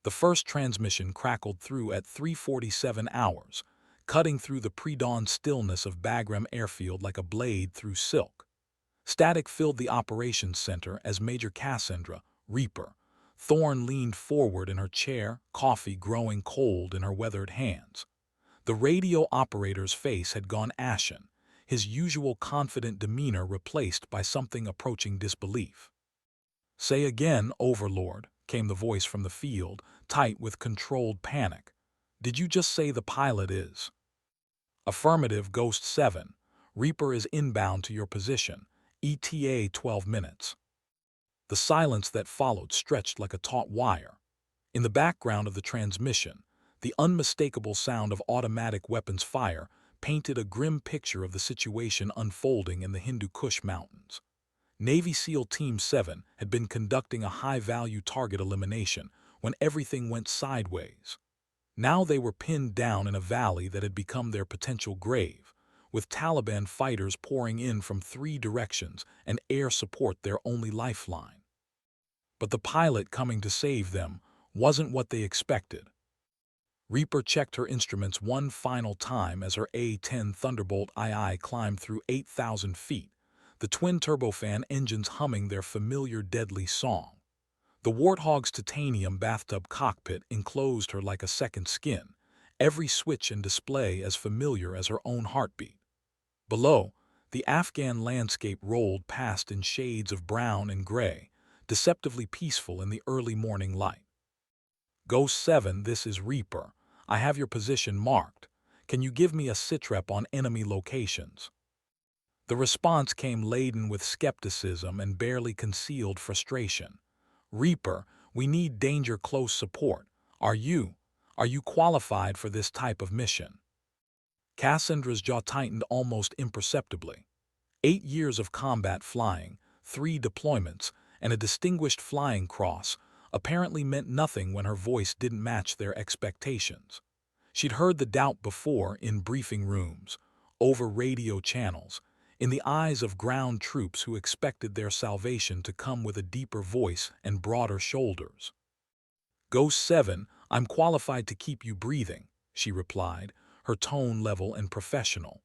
The first transmission crackled through at 3:47 hours, cutting through the pre-dawn stillness of Bagram Airfield like a blade through silk. Static filled the operations center as Major Cassandra, Reaper, Thorne leaned forward in her chair, coffee growing cold in her weathered hands. The radio operator's face had gone ashen, his usual confident demeanor replaced by something approaching disbelief. "Say again, Overlord," came the voice from the field, tight with controlled panic. "Did you just say the pilot is?" "Affirmative, Ghost 7. Reaper is inbound to your position. ETA 12 minutes." The silence that followed stretched like a taut wire. In the background of the transmission, the unmistakable sound of automatic weapons fire painted a grim picture of the situation unfolding in the Hindu Kush Mountains. Navy SEAL Team 7 had been conducting a high-value target elimination when everything went sideways. Now they were pinned down in a valley that had become their potential grave, with Taliban fighters pouring in from 3 directions and air support their only lifeline. But the pilot coming to save them wasn't what they expected. Reaper checked her instruments one final time as her A-10 Thunderbolt II climbed through 8,000 feet, the twin turbofan engines humming their familiar deadly song. The Warthog's titanium bathtub cockpit enclosed her like a second skin, every switch and display as familiar as her own heartbeat. Below, the Afghan landscape rolled past in shades of brown and gray, deceptively peaceful in the early morning light. "Ghost 7, this is Reaper. I have your position marked. Can you give me a sitrep on enemy locations?" The response came laden with skepticism and barely concealed frustration. "Reaper, we need danger close support. Are you qualified for this type of mission?" Cassandra's jaw tightened almost imperceptibly. 8 years of combat flying, 3 deployments, and a distinguished flying cross apparently meant nothing when her voice didn't match their expectations. She'd heard the doubt before in briefing rooms, over radio channels, in the eyes of ground troops who expected their salvation to come with a deeper voice and broader shoulders. "Ghost 7, I'm qualified to keep you breathing," she replied, her tone level and professional.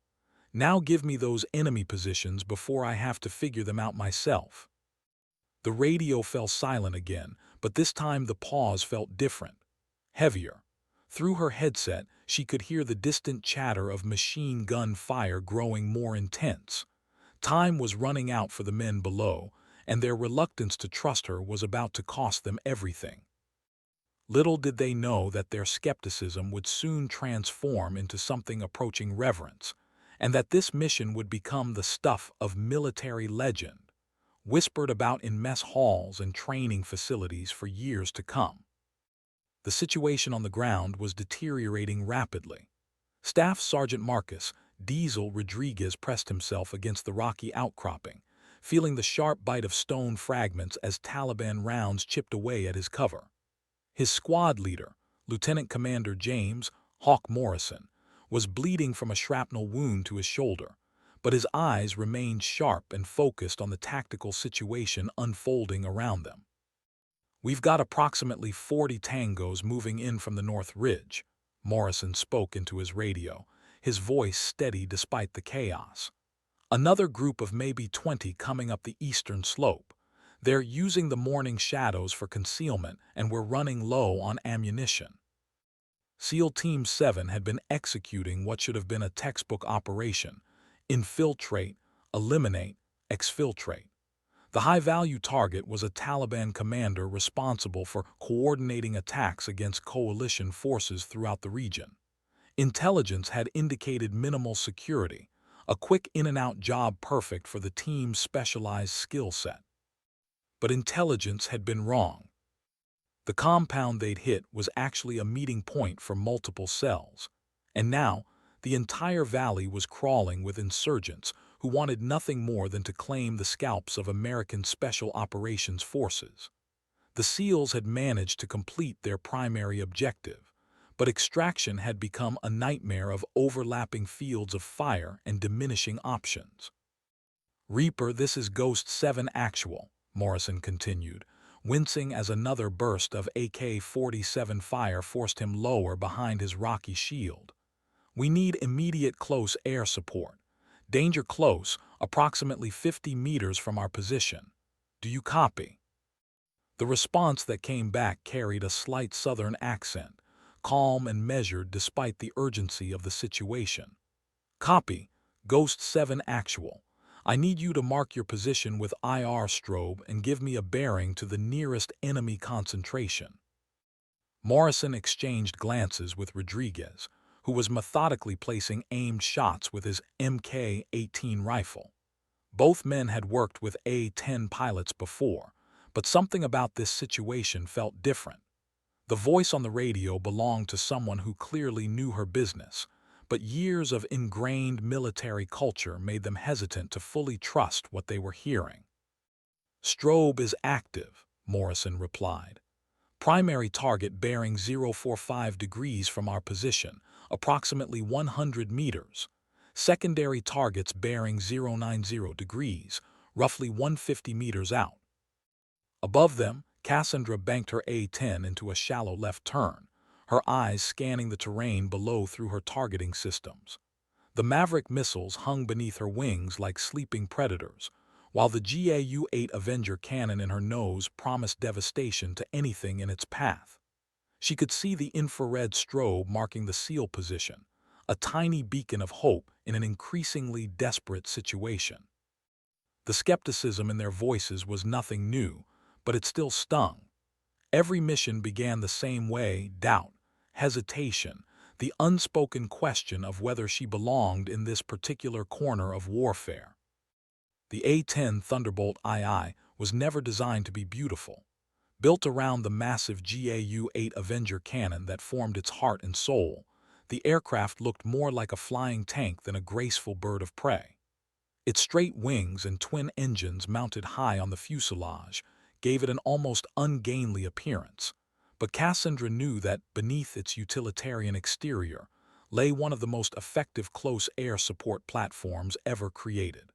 "Now give me those enemy positions before I have to figure them out myself." The radio fell silent again, but this time the pause felt different, heavier. Through her headset, she could hear the distant chatter of machine gun fire growing more intense. Time was running out for the men below, and their reluctance to trust her was about to cost them everything. Little did they know that their skepticism would soon transform into something approaching reverence, and that this mission would become the stuff of military legend, whispered about in mess halls and training facilities for years to come. The situation on the ground was deteriorating rapidly. Staff Sergeant Marcus Diesel Rodriguez pressed himself against the rocky outcropping, feeling the sharp bite of stone fragments as Taliban rounds chipped away at his cover. His squad leader, Lieutenant Commander James Hawk Morrison, was bleeding from a shrapnel wound to his shoulder, but his eyes remained sharp and focused on the tactical situation unfolding around them. "We've got approximately 40 tangos moving in from the North Ridge," Morrison spoke into his radio, his voice steady despite the chaos. "Another group of maybe 20 coming up the eastern slope. They're using the morning shadows for concealment, and we're running low on ammunition." SEAL Team 7 had been executing what should have been a textbook operation: infiltrate, eliminate, exfiltrate. The high-value target was a Taliban commander responsible for coordinating attacks against coalition forces throughout the region. Intelligence had indicated minimal security, a quick in-and-out job perfect for the team's specialized skill set. But intelligence had been wrong. The compound they'd hit was actually a meeting point for multiple cells, and now the entire valley was crawling with insurgents who wanted nothing more than to claim the scalps of American Special Operations Forces. The SEALs had managed to complete their primary objective, but extraction had become a nightmare of overlapping fields of fire and diminishing options. "Reaper, this is Ghost 7 Actual," Morrison continued, wincing as another burst of AK-47 fire forced him lower behind his rocky shield. "We need immediate close air support. Danger close, approximately 50 meters from our position. Do you copy?" The response that came back carried a slight southern accent, calm and measured despite the urgency of the situation. "Copy. Ghost 7 actual. I need you to mark your position with IR strobe and give me a bearing to the nearest enemy concentration." Morrison exchanged glances with Rodriguez, who was methodically placing aimed shots with his MK-18 rifle. Both men had worked with A-10 pilots before, but something about this situation felt different. The voice on the radio belonged to someone who clearly knew her business, but years of ingrained military culture made them hesitant to fully trust what they were hearing. "Strobe is active," Morrison replied. "Primary target bearing 045 degrees from our position, approximately 100 meters. Secondary targets bearing 090 degrees, roughly 150 meters out." Above them, Cassandra banked her A-10 into a shallow left turn, her eyes scanning the terrain below through her targeting systems. The Maverick missiles hung beneath her wings like sleeping predators, while the GAU-8 Avenger cannon in her nose promised devastation to anything in its path. She could see the infrared strobe marking the SEAL position, a tiny beacon of hope in an increasingly desperate situation. The skepticism in their voices was nothing new, but it still stung. Every mission began the same way: doubt, hesitation, the unspoken question of whether she belonged in this particular corner of warfare. The A-10 Thunderbolt II was never designed to be beautiful. Built around the massive GAU-8 Avenger cannon that formed its heart and soul, the aircraft looked more like a flying tank than a graceful bird of prey. Its straight wings and twin engines mounted high on the fuselage gave it an almost ungainly appearance, but Cassandra knew that beneath its utilitarian exterior lay one of the most effective close air support platforms ever created.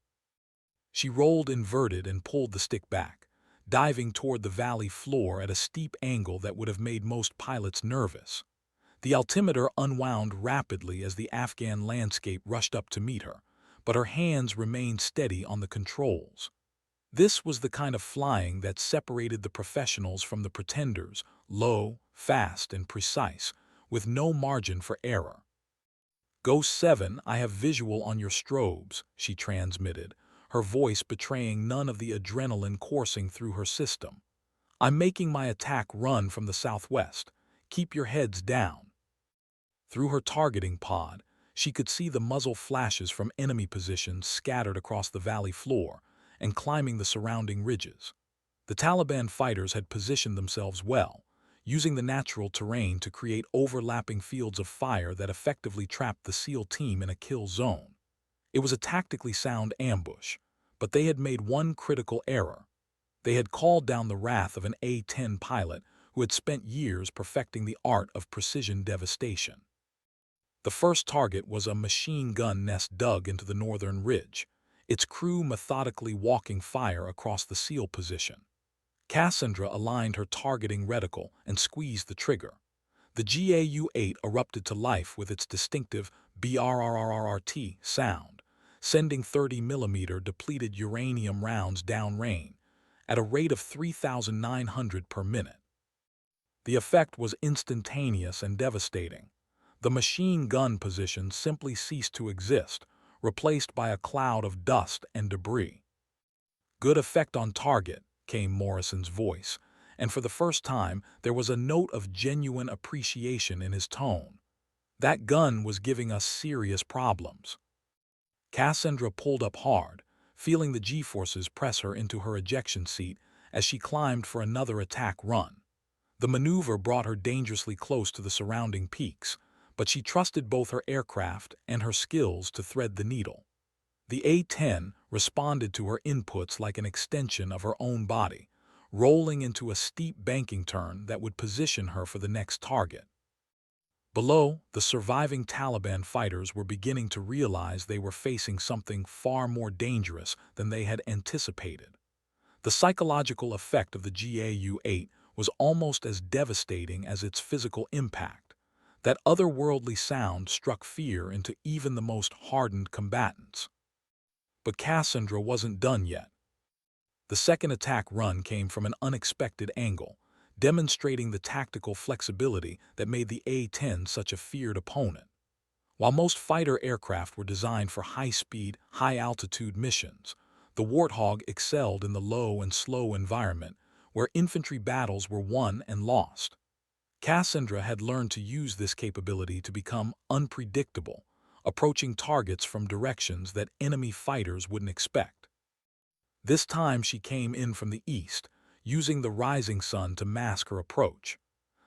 She rolled inverted and pulled the stick back, diving toward the valley floor at a steep angle that would have made most pilots nervous. The altimeter unwound rapidly as the Afghan landscape rushed up to meet her, but her hands remained steady on the controls. This was the kind of flying that separated the professionals from the pretenders: low, fast, and precise, with no margin for error. "Ghost 7, I have visual on your strobes," she transmitted, her voice betraying none of the adrenaline coursing through her system. "I'm making my attack run from the southwest. Keep your heads down." Through her targeting pod, she could see the muzzle flashes from enemy positions scattered across the valley floor and climbing the surrounding ridges. The Taliban fighters had positioned themselves well, using the natural terrain to create overlapping fields of fire that effectively trapped the SEAL team in a kill zone. It was a tactically sound ambush, but they had made one critical error. They had called down the wrath of an A-10 pilot who had spent years perfecting the art of precision devastation. The first target was a machine gun nest dug into the northern ridge, its crew methodically walking fire across the SEAL position. Cassandra aligned her targeting reticle and squeezed the trigger. The GAU-8 erupted to life with its distinctive BRRRRT sound, sending 30mm depleted uranium rounds downrange at a rate of 3,900 per minute. The effect was instantaneous and devastating. The machine gun position simply ceased to exist, replaced by a cloud of dust and debris. "Good effect on target," came Morrison's voice, and for the first time there was a note of genuine appreciation in his tone. "That gun was giving us serious problems." Cassandra pulled up hard, feeling the G-forces press her into her ejection seat as she climbed for another attack run. The maneuver brought her dangerously close to the surrounding peaks, but she trusted both her aircraft and her skills to thread the needle. The A-10 responded to her inputs like an extension of her own body, rolling into a steep banking turn that would position her for the next target. Below, the surviving Taliban fighters were beginning to realize they were facing something far more dangerous than they had anticipated. The psychological effect of the GAU-8 was almost as devastating as its physical impact. That otherworldly sound struck fear into even the most hardened combatants. But Cassandra wasn't done yet. The second attack run came from an unexpected angle, demonstrating the tactical flexibility that made the A-10 such a feared opponent. While most fighter aircraft were designed for high-speed, high-altitude missions, the Warthog excelled in the low and slow environment, where infantry battles were won and lost. Cassandra had learned to use this capability to become unpredictable, approaching targets from directions that enemy fighters wouldn't expect. This time she came in from the east, using the rising sun to mask her approach.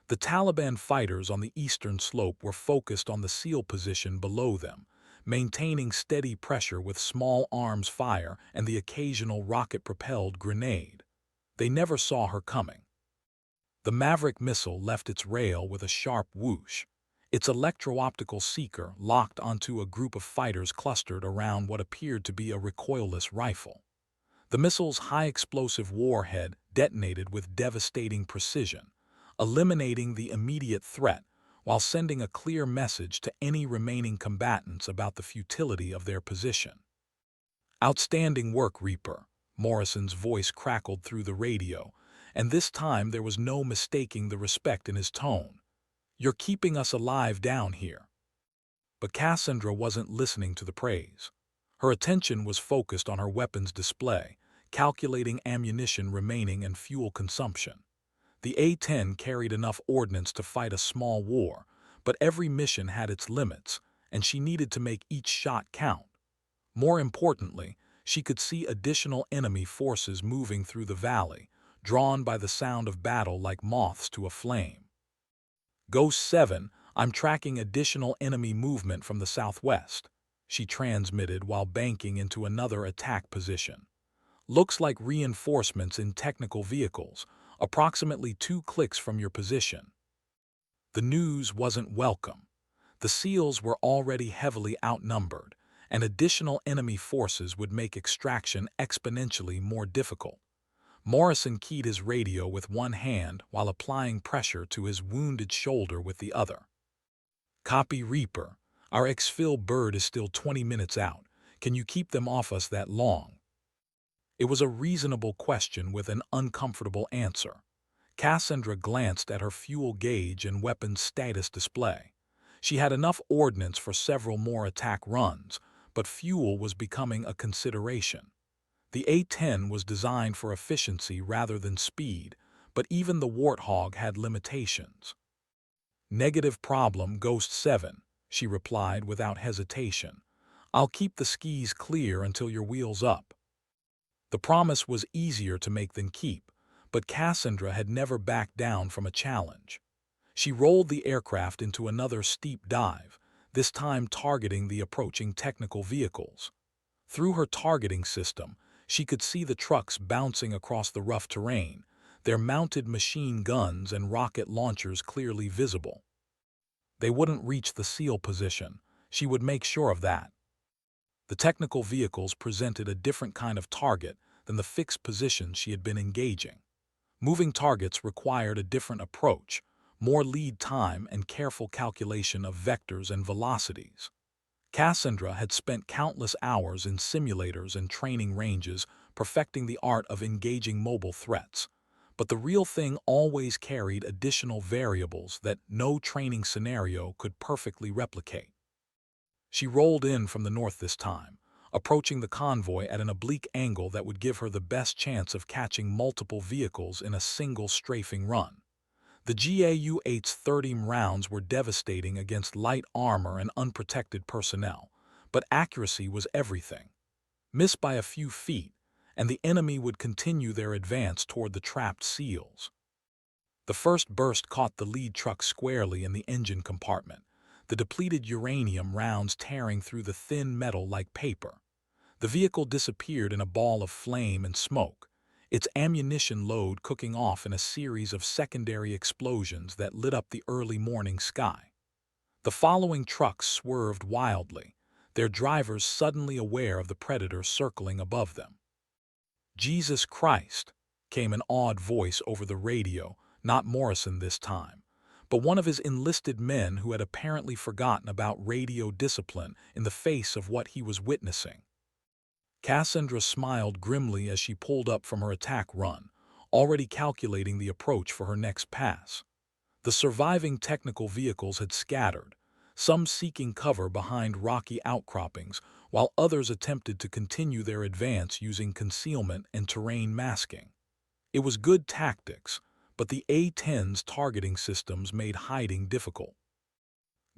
The Taliban fighters on the eastern slope were focused on the SEAL position below them, maintaining steady pressure with small arms fire and the occasional rocket-propelled grenade. They never saw her coming. The Maverick missile left its rail with a sharp whoosh. Its electro-optical seeker locked onto a group of fighters clustered around what appeared to be a recoilless rifle. The missile's high-explosive warhead detonated with devastating precision, eliminating the immediate threat while sending a clear message to any remaining combatants about the futility of their position. "Outstanding work, Reaper," Morrison's voice crackled through the radio, and this time there was no mistaking the respect in his tone. "You're keeping us alive down here." But Cassandra wasn't listening to the praise. Her attention was focused on her weapons display, calculating ammunition remaining and fuel consumption. The A-10 carried enough ordnance to fight a small war, but every mission had its limits, and she needed to make each shot count. More importantly, she could see additional enemy forces moving through the valley, drawn by the sound of battle like moths to a flame. "Ghost 7, I'm tracking additional enemy movement from the southwest," she transmitted while banking into another attack position. "Looks like reinforcements in technical vehicles, approximately 2 clicks from your position." The news wasn't welcome. The SEALs were already heavily outnumbered, and additional enemy forces would make extraction exponentially more difficult. Morrison keyed his radio with one hand while applying pressure to his wounded shoulder with the other. "Copy, Reaper. Our exfil bird is still 20 minutes out. Can you keep them off us that long?" It was a reasonable question with an uncomfortable answer. Cassandra glanced at her fuel gauge and weapons status display. She had enough ordnance for several more attack runs, but fuel was becoming a consideration. The A-10 was designed for efficiency rather than speed, but even the Warthog had limitations. "Negative problem, Ghost 7, she replied without hesitation. "I'll keep the skis clear until your wheel's up." The promise was easier to make than keep, but Cassandra had never backed down from a challenge. She rolled the aircraft into another steep dive, this time targeting the approaching technical vehicles. Through her targeting system, she could see the trucks bouncing across the rough terrain, their mounted machine guns and rocket launchers clearly visible. They wouldn't reach the SEAL position. She would make sure of that. The technical vehicles presented a different kind of target than the fixed positions she had been engaging. Moving targets required a different approach, more lead time and careful calculation of vectors and velocities. Cassandra had spent countless hours in simulators and training ranges perfecting the art of engaging mobile threats, but the real thing always carried additional variables that no training scenario could perfectly replicate. She rolled in from the north this time, approaching the convoy at an oblique angle that would give her the best chance of catching multiple vehicles in a single strafing run. The GAU-8's 30 rounds were devastating against light armor and unprotected personnel, but accuracy was everything. Miss by a few feet, and the enemy would continue their advance toward the trapped SEALs. The first burst caught the lead truck squarely in the engine compartment, the depleted uranium rounds tearing through the thin metal like paper. The vehicle disappeared in a ball of flame and smoke, its ammunition load cooking off in a series of secondary explosions that lit up the early morning sky. The following trucks swerved wildly, their drivers suddenly aware of the predator circling above them. Jesus Christ, came an awed voice over the radio, not Morrison this time, but one of his enlisted men who had apparently forgotten about radio discipline in the face of what he was witnessing. Cassandra smiled grimly as she pulled up from her attack run, already calculating the approach for her next pass. The surviving technical vehicles had scattered, some seeking cover behind rocky outcroppings, while others attempted to continue their advance using concealment and terrain masking. It was good tactics, but the A-10's targeting systems made hiding difficult.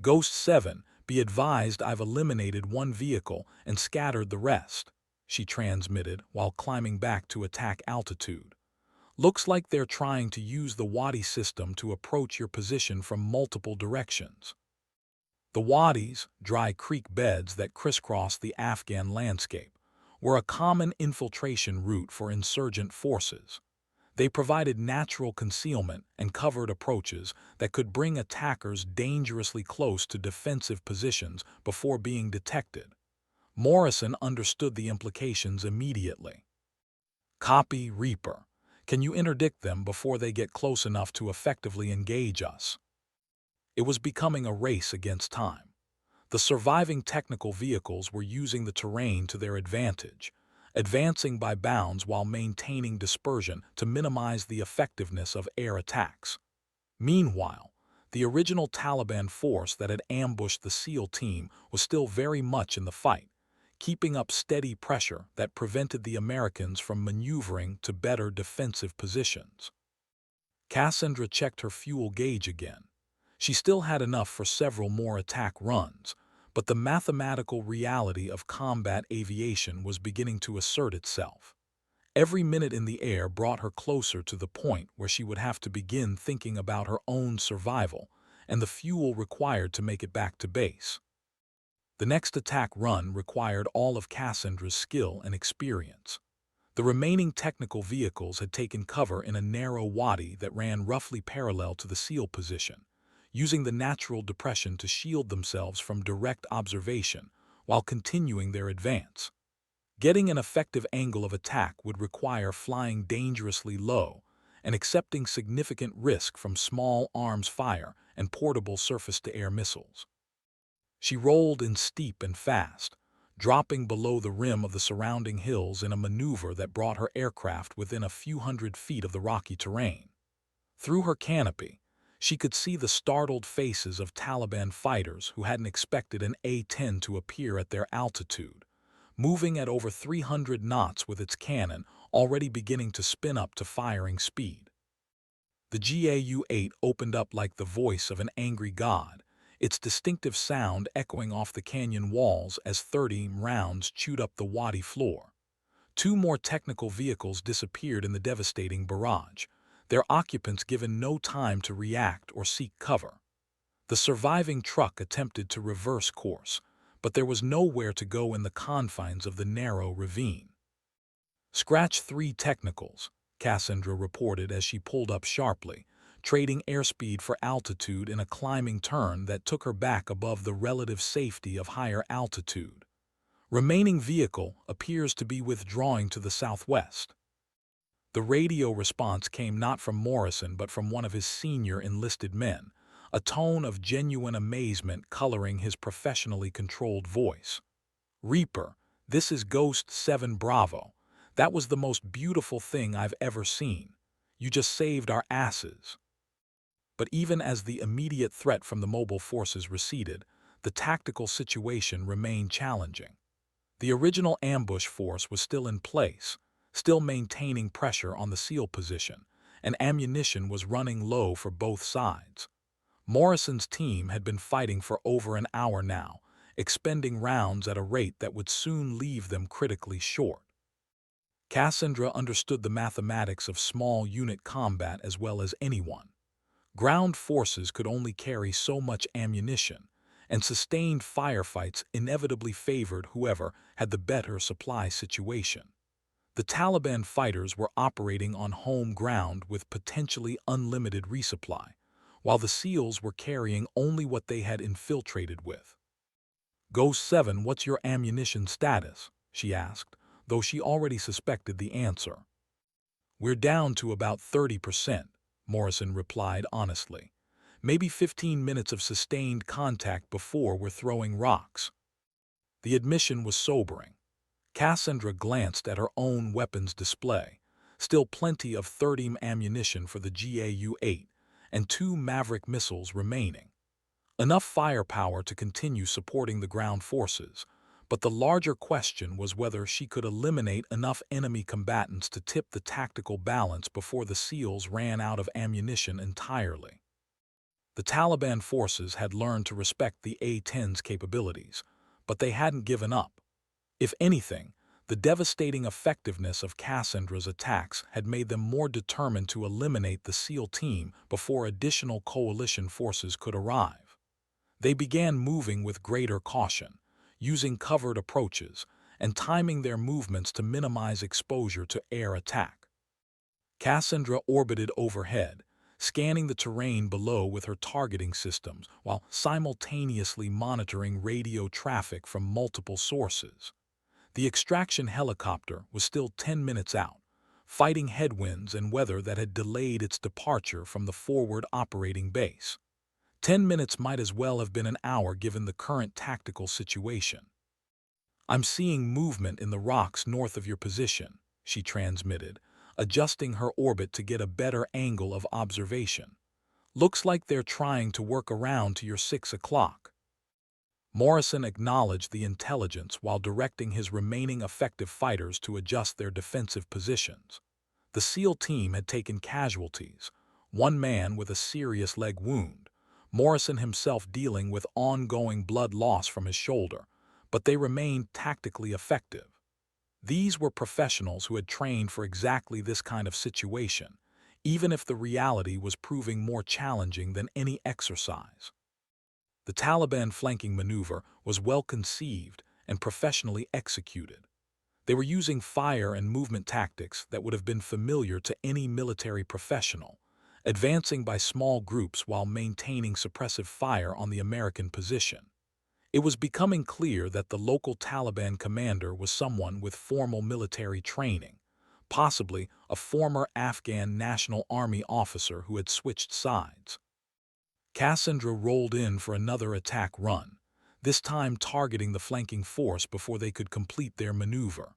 Ghost 7, be advised I've eliminated one vehicle and scattered the rest, she transmitted while climbing back to attack altitude. Looks like they're trying to use the Wadi system to approach your position from multiple directions. The Wadis, dry creek beds that crisscross the Afghan landscape, were a common infiltration route for insurgent forces. They provided natural concealment and covered approaches that could bring attackers dangerously close to defensive positions before being detected. Morrison understood the implications immediately. Copy, Reaper. Can you interdict them before they get close enough to effectively engage us? It was becoming a race against time. The surviving technical vehicles were using the terrain to their advantage, advancing by bounds while maintaining dispersion to minimize the effectiveness of air attacks. Meanwhile, the original Taliban force that had ambushed the SEAL team was still very much in the fight, keeping up steady pressure that prevented the Americans from maneuvering to better defensive positions. Cassandra checked her fuel gauge again. She still had enough for several more attack runs, but the mathematical reality of combat aviation was beginning to assert itself. Every minute in the air brought her closer to the point where she would have to begin thinking about her own survival and the fuel required to make it back to base. The next attack run required all of Cassandra's skill and experience. The remaining technical vehicles had taken cover in a narrow wadi that ran roughly parallel to the SEAL position, using the natural depression to shield themselves from direct observation while continuing their advance. Getting an effective angle of attack would require flying dangerously low and accepting significant risk from small arms fire and portable surface-to-air missiles. She rolled in steep and fast, dropping below the rim of the surrounding hills in a maneuver that brought her aircraft within a few hundred feet of the rocky terrain. Through her canopy, she could see the startled faces of Taliban fighters who hadn't expected an A-10 to appear at their altitude, moving at over 300 knots with its cannon already beginning to spin up to firing speed. The GAU-8 opened up like the voice of an angry god, its distinctive sound echoing off the canyon walls as 30 rounds chewed up the wadi floor. Two more technical vehicles disappeared in the devastating barrage, their occupants given no time to react or seek cover. The surviving truck attempted to reverse course, but there was nowhere to go in the confines of the narrow ravine. Scratch 3 technicals, Cassandra reported as she pulled up sharply, trading airspeed for altitude in a climbing turn that took her back above the relative safety of higher altitude. Remaining vehicle appears to be withdrawing to the southwest. The radio response came not from Morrison but from one of his senior enlisted men, a tone of genuine amazement coloring his professionally controlled voice. Reaper, this is Ghost 7 Bravo. That was the most beautiful thing I've ever seen. You just saved our asses. But even as the immediate threat from the mobile forces receded, the tactical situation remained challenging. The original ambush force was still in place, still maintaining pressure on the SEAL position, and ammunition was running low for both sides. Morrison's team had been fighting for over an hour now, expending rounds at a rate that would soon leave them critically short. Cassandra understood the mathematics of small unit combat as well as anyone. Ground forces could only carry so much ammunition, and sustained firefights inevitably favored whoever had the better supply situation. The Taliban fighters were operating on home ground with potentially unlimited resupply, while the SEALs were carrying only what they had infiltrated with. Ghost 7, what's your ammunition status? She asked, though she already suspected the answer. "We're down to about 30%, Morrison replied honestly. "Maybe 15 minutes of sustained contact before we're throwing rocks." The admission was sobering. Cassandra glanced at her own weapons display. Still plenty of 30 ammunition for the GAU-8 and 2 Maverick missiles remaining. Enough firepower to continue supporting the ground forces, but the larger question was whether she could eliminate enough enemy combatants to tip the tactical balance before the SEALs ran out of ammunition entirely. The Taliban forces had learned to respect the A-10's capabilities, but they hadn't given up. If anything, the devastating effectiveness of Cassandra's attacks had made them more determined to eliminate the SEAL team before additional coalition forces could arrive. They began moving with greater caution, using covered approaches, and timing their movements to minimize exposure to air attack. Cassandra orbited overhead, scanning the terrain below with her targeting systems while simultaneously monitoring radio traffic from multiple sources. The extraction helicopter was still 10 minutes out, fighting headwinds and weather that had delayed its departure from the forward operating base. 10 minutes might as well have been an hour given the current tactical situation. "I'm seeing movement in the rocks north of your position," she transmitted, adjusting her orbit to get a better angle of observation. "Looks like they're trying to work around to your 6 o'clock. Morrison acknowledged the intelligence while directing his remaining effective fighters to adjust their defensive positions. The SEAL team had taken casualties, one man with a serious leg wound, Morrison himself dealing with ongoing blood loss from his shoulder, but they remained tactically effective. These were professionals who had trained for exactly this kind of situation, even if the reality was proving more challenging than any exercise. The Taliban flanking maneuver was well conceived and professionally executed. They were using fire and movement tactics that would have been familiar to any military professional, advancing by small groups while maintaining suppressive fire on the American position. It was becoming clear that the local Taliban commander was someone with formal military training, possibly a former Afghan National Army officer who had switched sides. Cassandra rolled in for another attack run, this time targeting the flanking force before they could complete their maneuver.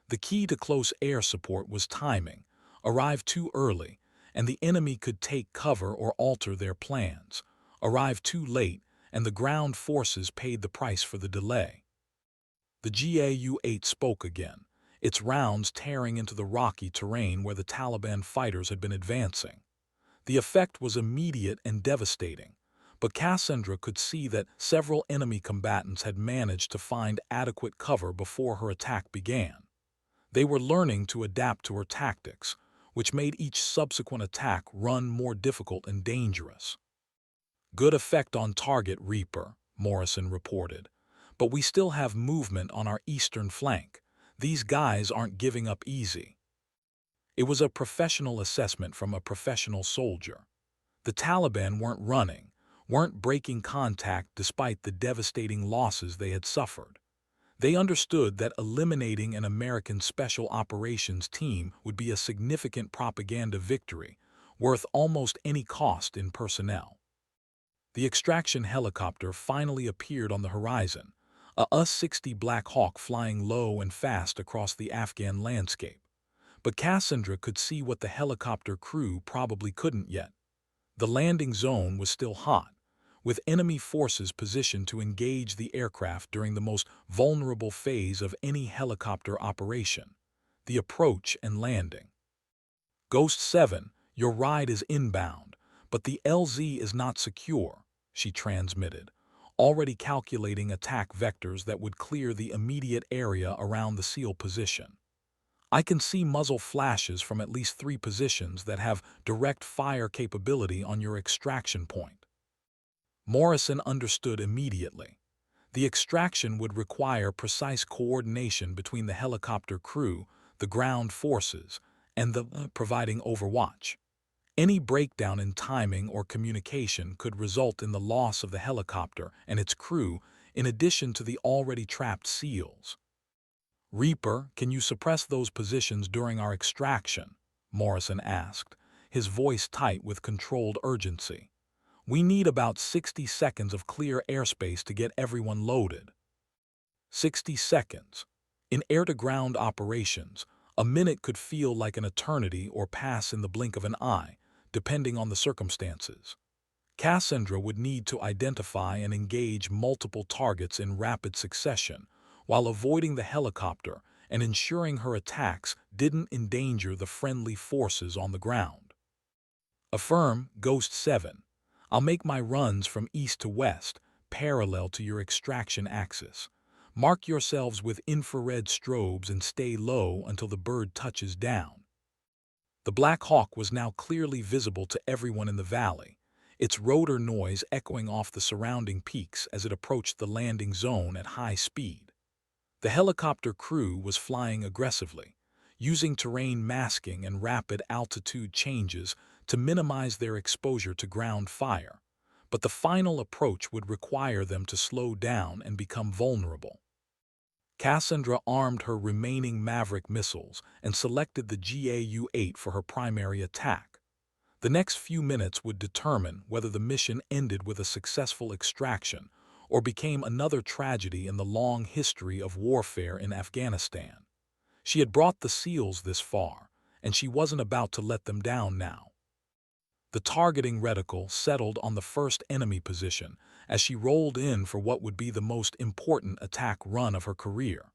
The key to close air support was timing. Arrive too early, and the enemy could take cover or alter their plans. Arrive too late, and the ground forces paid the price for the delay. The GAU-8 spoke again, its rounds tearing into the rocky terrain where the Taliban fighters had been advancing. The effect was immediate and devastating, but Cassandra could see that several enemy combatants had managed to find adequate cover before her attack began. They were learning to adapt to her tactics, which made each subsequent attack run more difficult and dangerous. "Good effect on target, Reaper," Morrison reported, "but we still have movement on our eastern flank. These guys aren't giving up easy." It was a professional assessment from a professional soldier. The Taliban weren't running, weren't breaking contact despite the devastating losses they had suffered. They understood that eliminating an American Special Operations team would be a significant propaganda victory, worth almost any cost in personnel. The extraction helicopter finally appeared on the horizon, a U-60 Black Hawk flying low and fast across the Afghan landscape. But Cassandra could see what the helicopter crew probably couldn't yet. The landing zone was still hot, with enemy forces positioned to engage the aircraft during the most vulnerable phase of any helicopter operation, the approach and landing. "Ghost 7, your ride is inbound, but the LZ is not secure," she transmitted, already calculating attack vectors that would clear the immediate area around the SEAL position. "I can see muzzle flashes from at least 3 positions that have direct fire capability on your extraction point." Morrison understood immediately. The extraction would require precise coordination between the helicopter crew, the ground forces, and the providing overwatch. Any breakdown in timing or communication could result in the loss of the helicopter and its crew in addition to the already trapped SEALs. "Reaper, can you suppress those positions during our extraction?" Morrison asked, his voice tight with controlled urgency. "We need about 60 seconds of clear airspace to get everyone loaded." 60 seconds. In air-to-ground operations, a minute could feel like an eternity or pass in the blink of an eye, depending on the circumstances. Cassandra would need to identify and engage multiple targets in rapid succession, while avoiding the helicopter and ensuring her attacks didn't endanger the friendly forces on the ground. "Affirm, Ghost 7. I'll make my runs from east to west, parallel to your extraction axis. Mark yourselves with infrared strobes and stay low until the bird touches down." The Black Hawk was now clearly visible to everyone in the valley, its rotor noise echoing off the surrounding peaks as it approached the landing zone at high speed. The helicopter crew was flying aggressively, using terrain masking and rapid altitude changes to minimize their exposure to ground fire, but the final approach would require them to slow down and become vulnerable. Cassandra armed her remaining Maverick missiles and selected the GAU-8 for her primary attack. The next few minutes would determine whether the mission ended with a successful extraction or became another tragedy in the long history of warfare in Afghanistan. She had brought the SEALs this far, and she wasn't about to let them down now. The targeting reticle settled on the first enemy position as she rolled in for what would be the most important attack run of her career.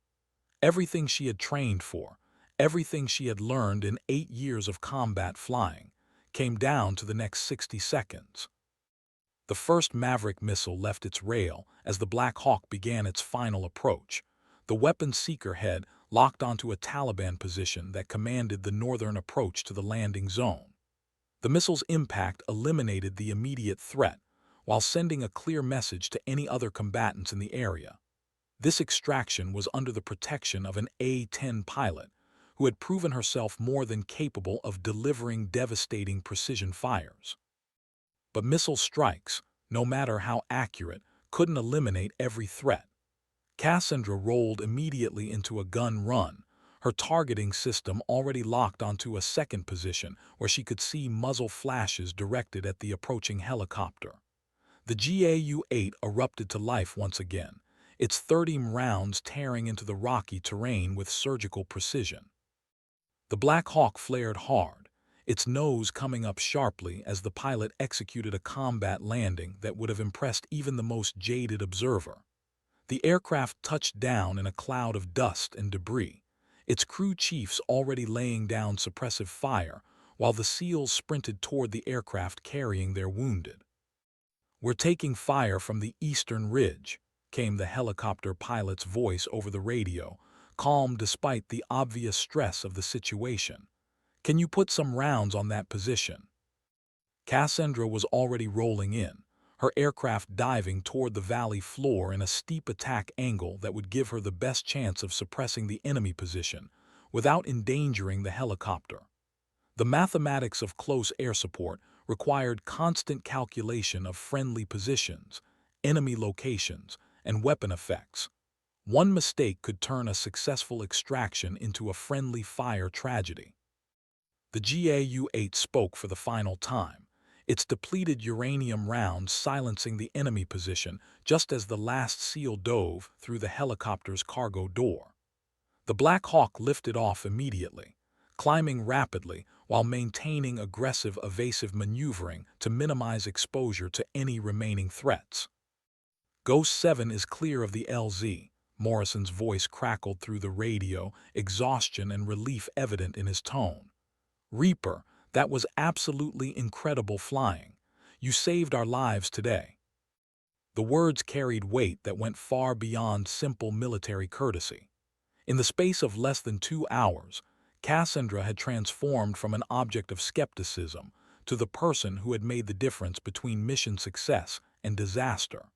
Everything she had trained for, everything she had learned in 8 years of combat flying, came down to the next 60 seconds. The first Maverick missile left its rail as the Black Hawk began its final approach, the weapon seeker head locked onto a Taliban position that commanded the northern approach to the landing zone. The missile's impact eliminated the immediate threat, while sending a clear message to any other combatants in the area. This extraction was under the protection of an A-10 pilot, who had proven herself more than capable of delivering devastating precision fires. But missile strikes, no matter how accurate, couldn't eliminate every threat. Cassandra rolled immediately into a gun run, her targeting system already locked onto a second position where she could see muzzle flashes directed at the approaching helicopter. The GAU-8 erupted to life once again, its 30 rounds tearing into the rocky terrain with surgical precision. The Black Hawk flared hard, its nose coming up sharply as the pilot executed a combat landing that would have impressed even the most jaded observer. The aircraft touched down in a cloud of dust and debris, its crew chiefs already laying down suppressive fire, while the SEALs sprinted toward the aircraft carrying their wounded. "We're taking fire from the eastern ridge," came the helicopter pilot's voice over the radio, calm despite the obvious stress of the situation. "Can you put some rounds on that position?" Cassandra was already rolling in, her aircraft diving toward the valley floor in a steep attack angle that would give her the best chance of suppressing the enemy position without endangering the helicopter. The mathematics of close air support required constant calculation of friendly positions, enemy locations, and weapon effects. One mistake could turn a successful extraction into a friendly fire tragedy. The GAU-8 spoke for the final time, its depleted uranium rounds silencing the enemy position just as the last SEAL dove through the helicopter's cargo door. The Black Hawk lifted off immediately, climbing rapidly while maintaining aggressive evasive maneuvering to minimize exposure to any remaining threats. "Ghost 7 is clear of the LZ," Morrison's voice crackled through the radio, exhaustion and relief evident in his tone. "Reaper, that was absolutely incredible flying. You saved our lives today." The words carried weight that went far beyond simple military courtesy. In the space of less than 2 hours, Cassandra had transformed from an object of skepticism to the person who had made the difference between mission success and disaster.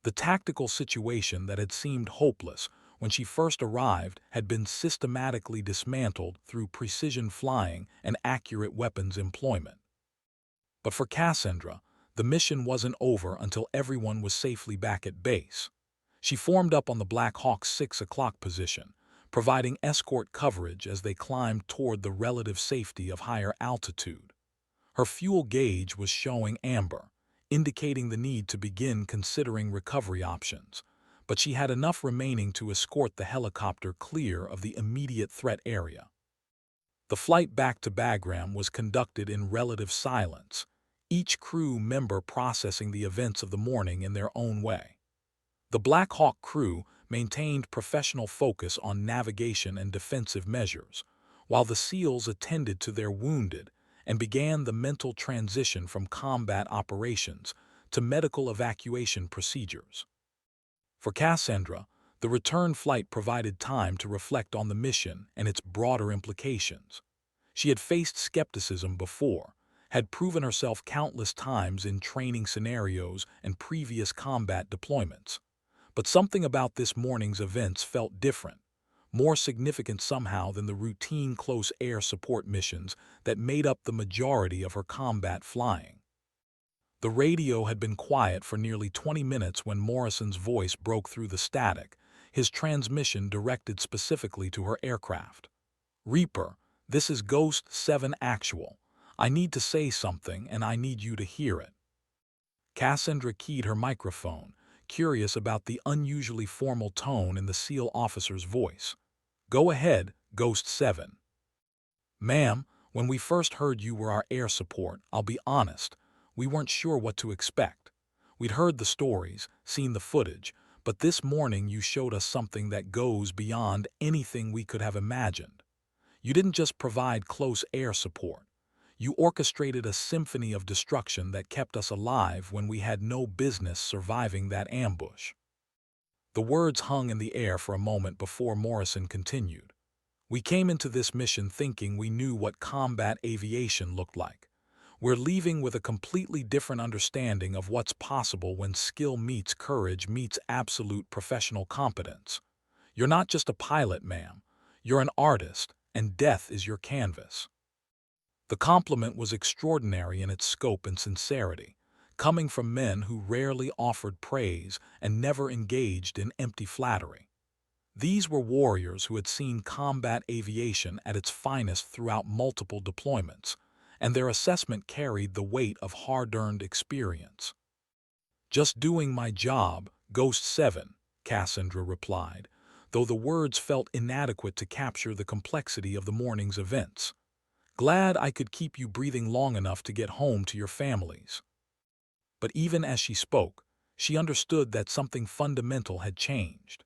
The tactical situation that had seemed hopeless when she first arrived had been systematically dismantled through precision flying and accurate weapons employment. But for Cassandra, the mission wasn't over until everyone was safely back at base. She formed up on the Black Hawk's 6 o'clock position, providing escort coverage as they climbed toward the relative safety of higher altitude. Her fuel gauge was showing amber, indicating the need to begin considering recovery options, but she had enough remaining to escort the helicopter clear of the immediate threat area. The flight back to Bagram was conducted in relative silence, each crew member processing the events of the morning in their own way. The Black Hawk crew maintained professional focus on navigation and defensive measures, while the SEALs attended to their wounded and began the mental transition from combat operations to medical evacuation procedures. For Cassandra, the return flight provided time to reflect on the mission and its broader implications. She had faced skepticism before, had proven herself countless times in training scenarios and previous combat deployments. But something about this morning's events felt different, more significant somehow than the routine close air support missions that made up the majority of her combat flying. The radio had been quiet for nearly 20 minutes when Morrison's voice broke through the static, his transmission directed specifically to her aircraft. "Reaper, this is Ghost 7 Actual. I need to say something and I need you to hear it." Cassandra keyed her microphone, curious about the unusually formal tone in the SEAL officer's voice. "Go ahead, Ghost 7. "Ma'am, when we first heard you were our air support, I'll be honest, we weren't sure what to expect. We'd heard the stories, seen the footage, but this morning you showed us something that goes beyond anything we could have imagined. You didn't just provide close air support. You orchestrated a symphony of destruction that kept us alive when we had no business surviving that ambush." The words hung in the air for a moment before Morrison continued. "We came into this mission thinking we knew what combat aviation looked like. We're leaving with a completely different understanding of what's possible when skill meets courage meets absolute professional competence. You're not just a pilot, ma'am. You're an artist, and death is your canvas." The compliment was extraordinary in its scope and sincerity, coming from men who rarely offered praise and never engaged in empty flattery. These were warriors who had seen combat aviation at its finest throughout multiple deployments, and their assessment carried the weight of hard-earned experience. "Just doing my job, Ghost 7, Cassandra replied, though the words felt inadequate to capture the complexity of the morning's events. "Glad I could keep you breathing long enough to get home to your families." But even as she spoke, she understood that something fundamental had changed.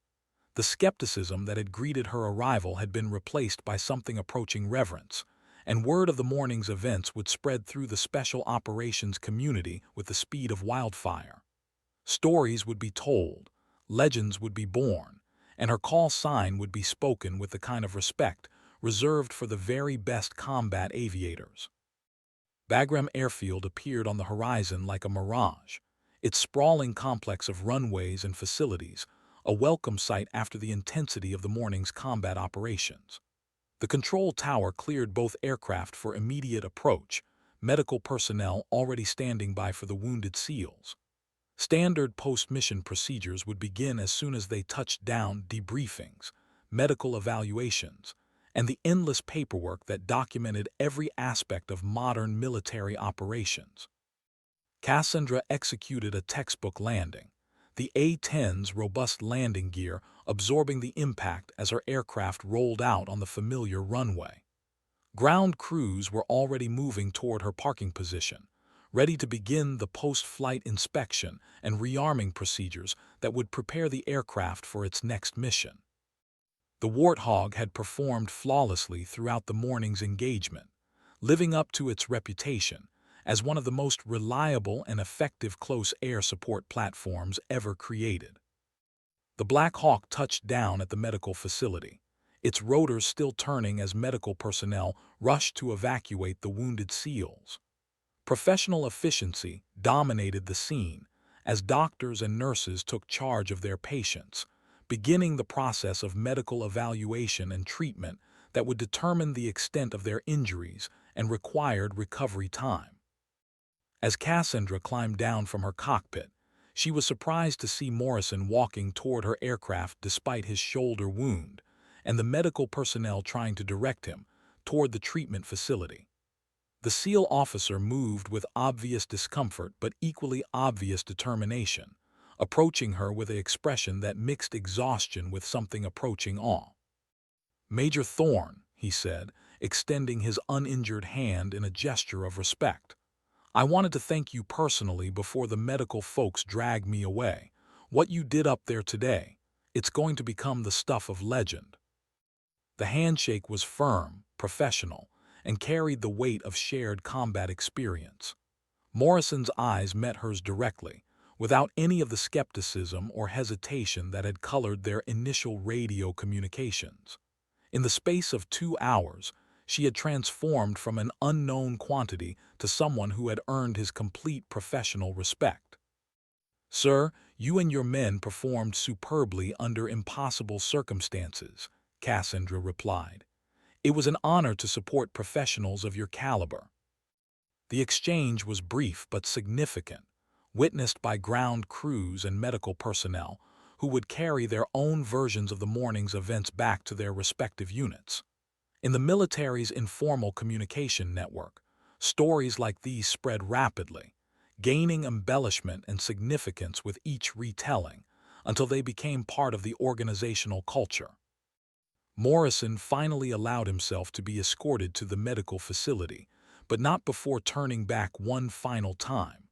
The skepticism that had greeted her arrival had been replaced by something approaching reverence, and word of the morning's events would spread through the special operations community with the speed of wildfire. Stories would be told, legends would be born, and her call sign would be spoken with the kind of respect reserved for the very best combat aviators. Bagram Airfield appeared on the horizon like a mirage, its sprawling complex of runways and facilities, a welcome sight after the intensity of the morning's combat operations. The control tower cleared both aircraft for immediate approach, medical personnel already standing by for the wounded SEALs. Standard post-mission procedures would begin as soon as they touched down: debriefings, medical evaluations, and the endless paperwork that documented every aspect of modern military operations. Cassandra executed a textbook landing, the A-10's robust landing gear absorbing the impact as her aircraft rolled out on the familiar runway. Ground crews were already moving toward her parking position, ready to begin the post-flight inspection and rearming procedures that would prepare the aircraft for its next mission. The Warthog had performed flawlessly throughout the morning's engagement, living up to its reputation as one of the most reliable and effective close air support platforms ever created. The Black Hawk touched down at the medical facility, its rotors still turning as medical personnel rushed to evacuate the wounded SEALs. Professional efficiency dominated the scene as doctors and nurses took charge of their patients, beginning the process of medical evaluation and treatment that would determine the extent of their injuries and required recovery time. As Cassandra climbed down from her cockpit, she was surprised to see Morrison walking toward her aircraft despite his shoulder wound, and the medical personnel trying to direct him toward the treatment facility. The SEAL officer moved with obvious discomfort but equally obvious determination, approaching her with an expression that mixed exhaustion with something approaching awe. "Major Thorne," he said, extending his uninjured hand in a gesture of respect. "I wanted to thank you personally before the medical folks dragged me away. What you did up there today, it's going to become the stuff of legend." The handshake was firm, professional, and carried the weight of shared combat experience. Morrison's eyes met hers directly, without any of the skepticism or hesitation that had colored their initial radio communications. In the space of 2 hours, she had transformed from an unknown quantity to someone who had earned his complete professional respect. "Sir, you and your men performed superbly under impossible circumstances," Cassandra replied. "It was an honor to support professionals of your caliber." The exchange was brief but significant, witnessed by ground crews and medical personnel who would carry their own versions of the morning's events back to their respective units. In the military's informal communication network, stories like these spread rapidly, gaining embellishment and significance with each retelling until they became part of the organizational culture. Morrison finally allowed himself to be escorted to the medical facility, but not before turning back one final time.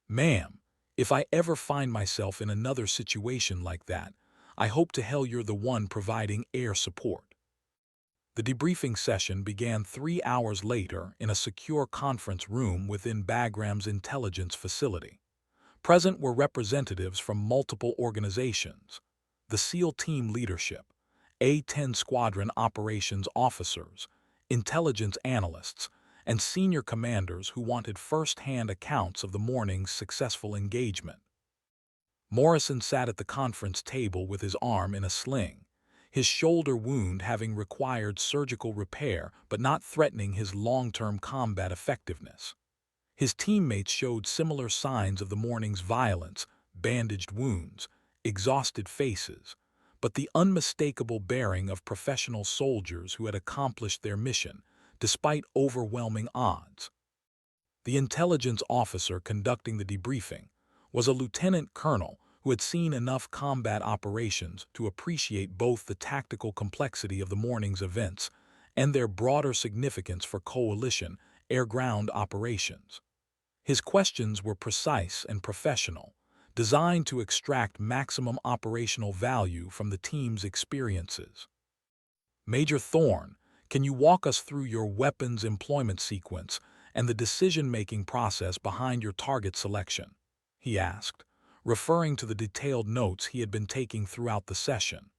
"Ma'am, if I ever find myself in another situation like that, I hope to hell you're the one providing air support." The debriefing session began 3 hours later in a secure conference room within Bagram's intelligence facility. Present were representatives from multiple organizations, the SEAL team leadership, A-10 squadron operations officers, intelligence analysts, and senior commanders who wanted first-hand accounts of the morning's successful engagement. Morrison sat at the conference table with his arm in a sling, his shoulder wound having required surgical repair but not threatening his long-term combat effectiveness. His teammates showed similar signs of the morning's violence, bandaged wounds, exhausted faces, but the unmistakable bearing of professional soldiers who had accomplished their mission despite overwhelming odds. The intelligence officer conducting the debriefing was a lieutenant colonel who had seen enough combat operations to appreciate both the tactical complexity of the morning's events and their broader significance for coalition air-ground operations. His questions were precise and professional, designed to extract maximum operational value from the team's experiences. "Major Thorne, can you walk us through your weapons employment sequence and the decision-making process behind your target selection?" he asked, referring to the detailed notes he had been taking throughout the session.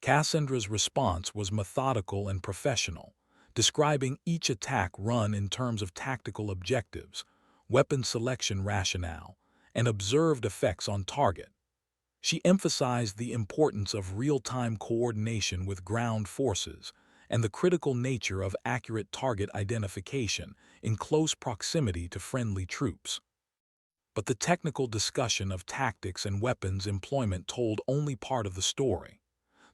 Cassandra's response was methodical and professional, describing each attack run in terms of tactical objectives, weapon selection rationale, and observed effects on target. She emphasized the importance of real-time coordination with ground forces and the critical nature of accurate target identification in close proximity to friendly troops. But the technical discussion of tactics and weapons employment told only part of the story.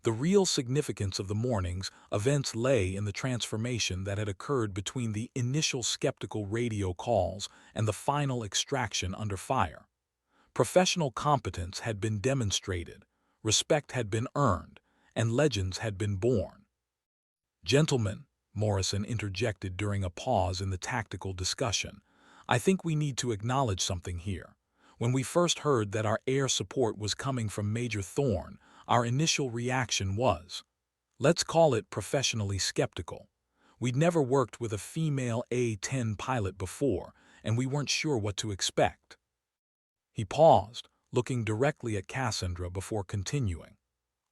The real significance of the morning's events lay in the transformation that had occurred between the initial skeptical radio calls and the final extraction under fire. Professional competence had been demonstrated, respect had been earned, and legends had been born. "Gentlemen," Morrison interjected during a pause in the tactical discussion, "I think we need to acknowledge something here. When we first heard that our air support was coming from Major Thorne, our initial reaction was, let's call it professionally skeptical. We'd never worked with a female A-10 pilot before, and we weren't sure what to expect." He paused, looking directly at Cassandra before continuing.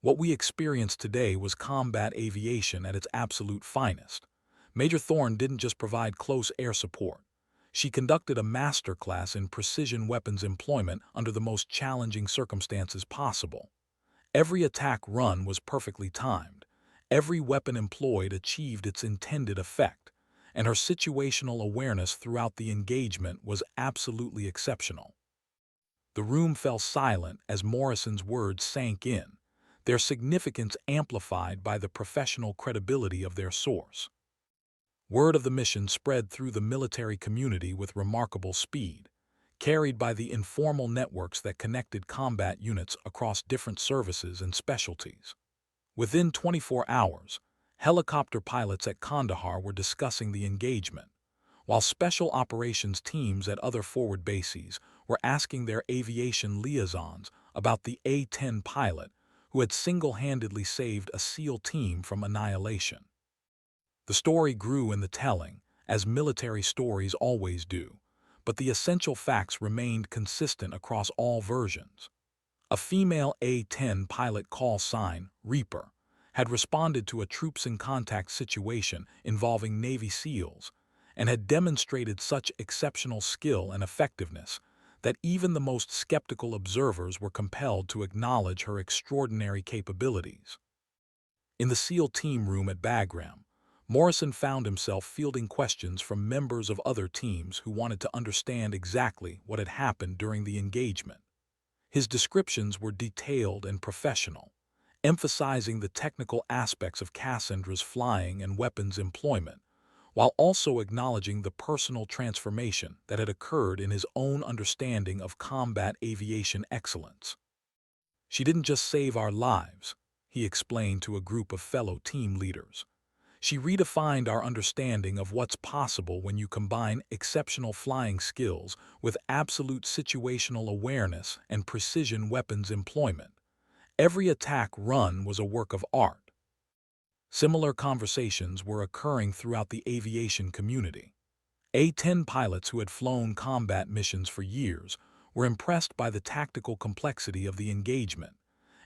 "What we experienced today was combat aviation at its absolute finest. Major Thorne didn't just provide close air support. She conducted a masterclass in precision weapons employment under the most challenging circumstances possible. Every attack run was perfectly timed. Every weapon employed achieved its intended effect, and her situational awareness throughout the engagement was absolutely exceptional." The room fell silent as Morrison's words sank in, their significance amplified by the professional credibility of their source. Word of the mission spread through the military community with remarkable speed, carried by the informal networks that connected combat units across different services and specialties. Within 24 hours, helicopter pilots at Kandahar were discussing the engagement, while special operations teams at other forward bases were asking their aviation liaisons about the A-10 pilot who had single-handedly saved a SEAL team from annihilation. The story grew in the telling, as military stories always do, but the essential facts remained consistent across all versions. A female A-10 pilot call sign, Reaper, had responded to a troops-in-contact situation involving Navy SEALs and had demonstrated such exceptional skill and effectiveness that even the most skeptical observers were compelled to acknowledge her extraordinary capabilities. In the SEAL team room at Bagram, Morrison found himself fielding questions from members of other teams who wanted to understand exactly what had happened during the engagement. His descriptions were detailed and professional, emphasizing the technical aspects of Cassandra's flying and weapons employment, while also acknowledging the personal transformation that had occurred in his own understanding of combat aviation excellence. "She didn't just save our lives," he explained to a group of fellow team leaders. "She redefined our understanding of what's possible when you combine exceptional flying skills with absolute situational awareness and precision weapons employment. Every attack run was a work of art." Similar conversations were occurring throughout the aviation community. A-10 pilots who had flown combat missions for years were impressed by the tactical complexity of the engagement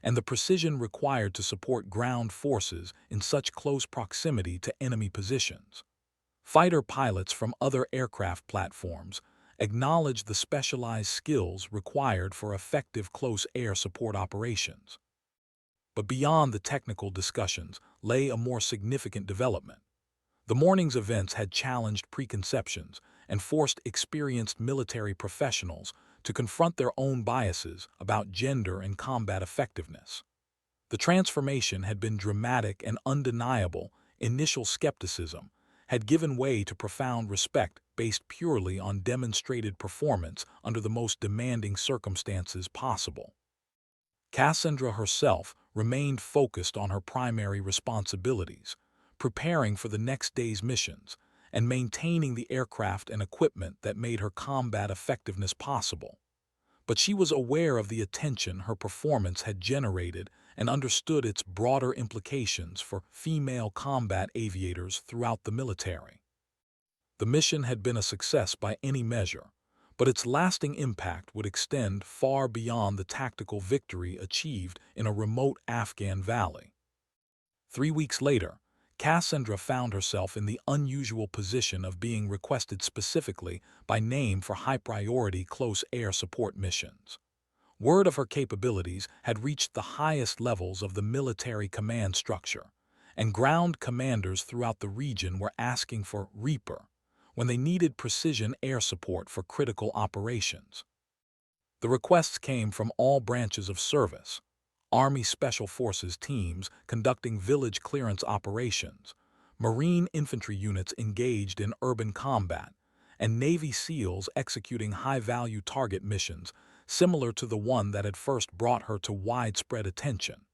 and the precision required to support ground forces in such close proximity to enemy positions. Fighter pilots from other aircraft platforms acknowledged the specialized skills required for effective close air support operations. But beyond the technical discussions lay a more significant development. The morning's events had challenged preconceptions and forced experienced military professionals to confront their own biases about gender and combat effectiveness. The transformation had been dramatic and undeniable. Initial skepticism had given way to profound respect based purely on demonstrated performance under the most demanding circumstances possible. Cassandra herself remained focused on her primary responsibilities, preparing for the next day's missions and maintaining the aircraft and equipment that made her combat effectiveness possible. But she was aware of the attention her performance had generated and understood its broader implications for female combat aviators throughout the military. The mission had been a success by any measure, but its lasting impact would extend far beyond the tactical victory achieved in a remote Afghan valley. 3 weeks later, Cassandra found herself in the unusual position of being requested specifically by name for high-priority close air support missions. Word of her capabilities had reached the highest levels of the military command structure, and ground commanders throughout the region were asking for Reaper when they needed precision air support for critical operations. The requests came from all branches of service: Army Special Forces teams conducting village clearance operations, Marine infantry units engaged in urban combat, and Navy SEALs executing high-value target missions similar to the one that had first brought her to widespread attention.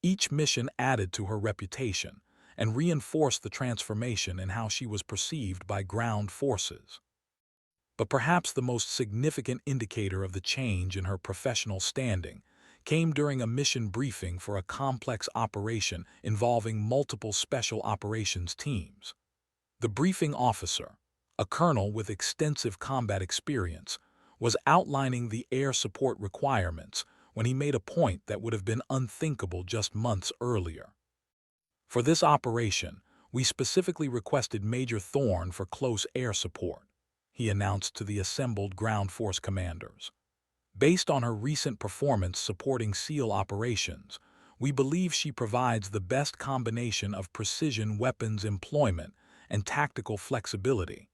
Each mission added to her reputation and reinforced the transformation in how she was perceived by ground forces. But perhaps the most significant indicator of the change in her professional standing came during a mission briefing for a complex operation involving multiple special operations teams. The briefing officer, a colonel with extensive combat experience, was outlining the air support requirements when he made a point that would have been unthinkable just months earlier. "For this operation, we specifically requested Major Thorne for close air support," he announced to the assembled ground force commanders. "Based on her recent performance supporting SEAL operations, we believe she provides the best combination of precision weapons employment and tactical flexibility.